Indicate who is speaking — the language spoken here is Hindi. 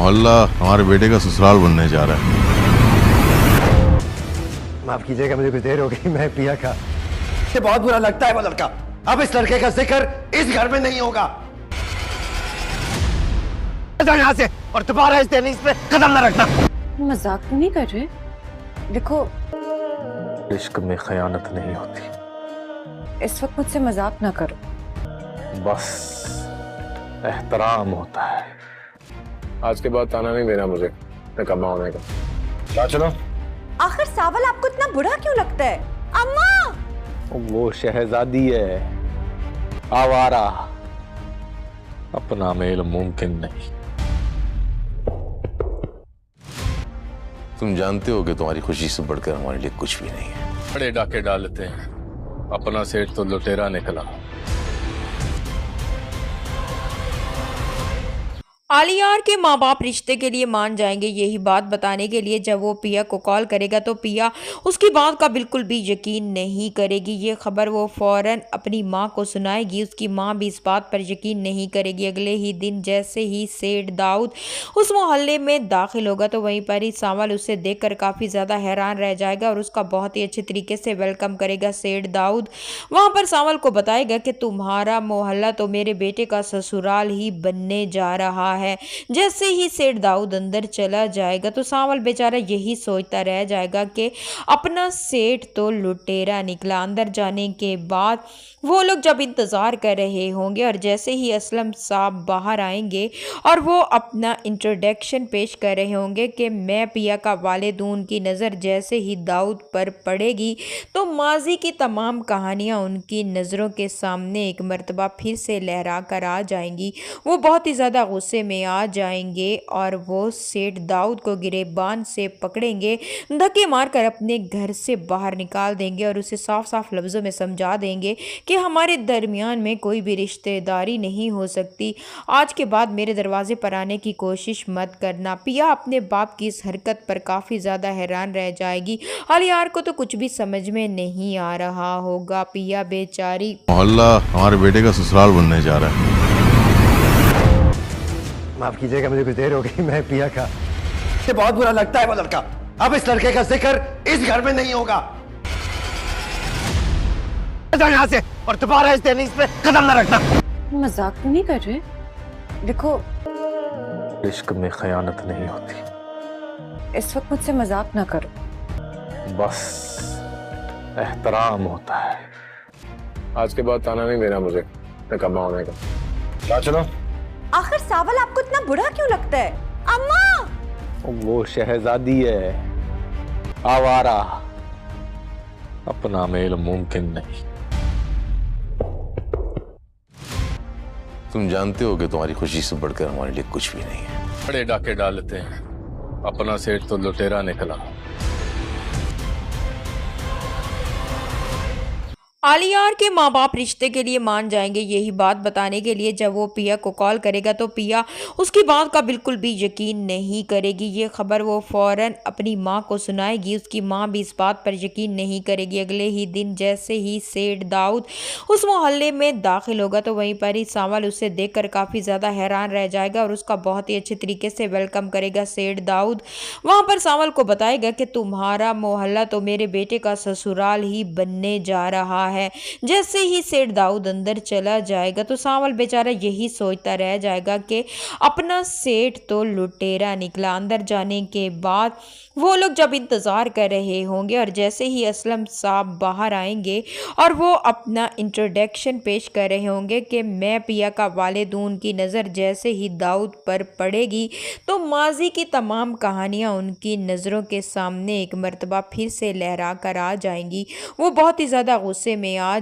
Speaker 1: मोहल्ला हमारे बेटे का ससुराल बनने जा रहा है।
Speaker 2: माफ कीजिएगा, मुझे कुछ देर हो गई, मैं पिया का। ये बहुत बुरा लगता है वो लड़का। अब इस लड़के का जिक्र इस घर में नहीं होगा। जाओ यहाँ से और दोबारा इस टेनिस पे कदम न रखना।
Speaker 3: मजाक तो नहीं कर रहे? देखो,
Speaker 4: इश्क में खयानत नहीं होती।
Speaker 3: इस वक्त मुझसे मजाक ना करो।
Speaker 4: बस एहतराम होता है। आज के बाद ताना नहीं देना मुझे निकम्मा होने का। क्या चलो?
Speaker 3: आखिर सावल आपको इतना बुरा क्यों लगता है? अम्मा!
Speaker 4: वो शहजादी है, आवारा, अपना मेल मुमकिन नहीं।
Speaker 1: तुम जानते हो कि तुम्हारी खुशी से बढ़कर हमारे लिए कुछ भी नहीं है।
Speaker 4: बड़े डाके डालते हैं, अपना सेठ तो लुटेरा निकला।
Speaker 5: आलियार के माँ बाप रिश्ते के लिए मान जाएंगे, यही बात बताने के लिए जब वो पिया को कॉल करेगा तो पिया उसकी बात का बिल्कुल भी यकीन नहीं करेगी। ये खबर वो फौरन अपनी माँ को सुनाएगी। उसकी माँ भी इस बात पर यकीन नहीं करेगी। अगले ही दिन जैसे ही सेठ दाऊद उस मोहल्ले में दाखिल होगा तो वहीं पर ही सावल उसे देखकर काफ़ी ज़्यादा हैरान रह जाएगा और उसका बहुत ही अच्छे तरीके से वेलकम करेगा। सेठ दाऊद वहाँ पर सावल को बताएगा कि तुम्हारा मोहल्ला तो मेरे बेटे का ससुराल ही बनने जा रहा है। जैसे ही सेठ दाऊद अंदर चला जाएगा तो सावल बेचारा यही सोचता रह जाएगा कि अपना सेठ तो लुटेरा निकला। अंदर जाने के बाद वो लोग जब इंतज़ार कर रहे होंगे और जैसे ही असलम साहब बाहर आएंगे और वो अपना इंट्रोडक्शन पेश कर रहे होंगे कि मैं पिया का वालिद हूं, उनकी नज़र जैसे ही दाऊद पर पड़ेगी तो माजी की तमाम कहानियां उनकी नज़रों के सामने एक मर्तबा फिर से लहरा कर आ जाएंगी। वो बहुत ही ज़्यादा गुस्से में आ जाएंगे और वो सेठ दाऊद को गिरेबान से पकड़ेंगे, धक्के मारकर अपने घर से बाहर निकाल देंगे और उसे साफ साफ लफ्ज़ों में समझा देंगे कि हमारे दरमियान में कोई भी रिश्तेदारी नहीं हो सकती। आज के बाद मेरे दरवाजे पर आने की कोशिश मत करना। पिया अपने बाप की इस हरकत पर काफ़ी ज़्यादा हैरान रह जाएगी। आलियार को तो कुछ भी समझ में नहीं आ रहा होगा। पिया बेचारी
Speaker 1: मोहल्ला हमारे बेटे का ससुराल बनने जा रहा है।
Speaker 2: माफ कीजिएगा, मुझे कुछ देर हो गई, मैं पिया का। ये बहुत बुरा लगता है वो लड़का। अब इस लड़के का जिक्र इस घर में नहीं होगा। जाओ यहाँ से और दोबारा इस टेनिस पे कदम न रखना।
Speaker 3: मजाक तो नहीं कर रहे? देखो,
Speaker 4: इश्क में खयानत नहीं होती।
Speaker 3: इस वक्त मुझसे मजाक ना करो।
Speaker 4: बस एहतराम होता है। आज के बाद ताना नहीं देना मुझे निकम्मा होने का। क्या चलो?
Speaker 3: आखिर सावल आपको इतना बुरा क्यों लगता है? अम्मा!
Speaker 4: वो शहजादी है, आवारा, अपना मेल मुमकिन नहीं।
Speaker 1: तुम जानते हो कि तुम्हारी खुशी से बढ़कर हमारे लिए कुछ भी नहीं है।
Speaker 4: बड़े डाके डालते हैं, अपना सेठ तो लुटेरा निकला।
Speaker 5: आलियार के माँ बाप रिश्ते के लिए मान जाएंगे, यही बात बताने के लिए जब वो पिया को कॉल करेगा तो पिया उसकी बात का बिल्कुल भी यकीन नहीं करेगी। ये खबर वो फौरन अपनी माँ को सुनाएगी। उसकी माँ भी इस बात पर यकीन नहीं करेगी। अगले ही दिन जैसे ही सेठ दाऊद उस मोहल्ले में दाखिल होगा तो वहीं पर ही सावल उसे देखकर काफ़ी ज़्यादा हैरान रह जाएगा और उसका बहुत ही अच्छे तरीके से वेलकम करेगा। सेठ दाऊद वहाँ पर सावल को बताएगा कि तुम्हारा मोहल्ला तो मेरे बेटे का ससुराल ही बनने जा रहा है। जैसे ही सेठ दाऊद अंदर चला जाएगा तो सावल बेचारा यही सोचता रह जाएगा कि अपना सेठ तो लुटेरा निकला। अंदर जाने के बाद वो लोग जब इंतज़ार कर रहे होंगे और जैसे ही असलम साहब बाहर आएंगे और वो अपना इंट्रोडक्शन पेश कर रहे होंगे कि मैं पिया का वालिद हूं, उनकी नज़र जैसे ही दाऊद पर पड़ेगी तो माजी की तमाम कहानियां उनकी नज़रों के सामने एक मर्तबा फिर से लहरा कर आ जाएंगी। वो बहुत ही ज़्यादा गुस्से में आ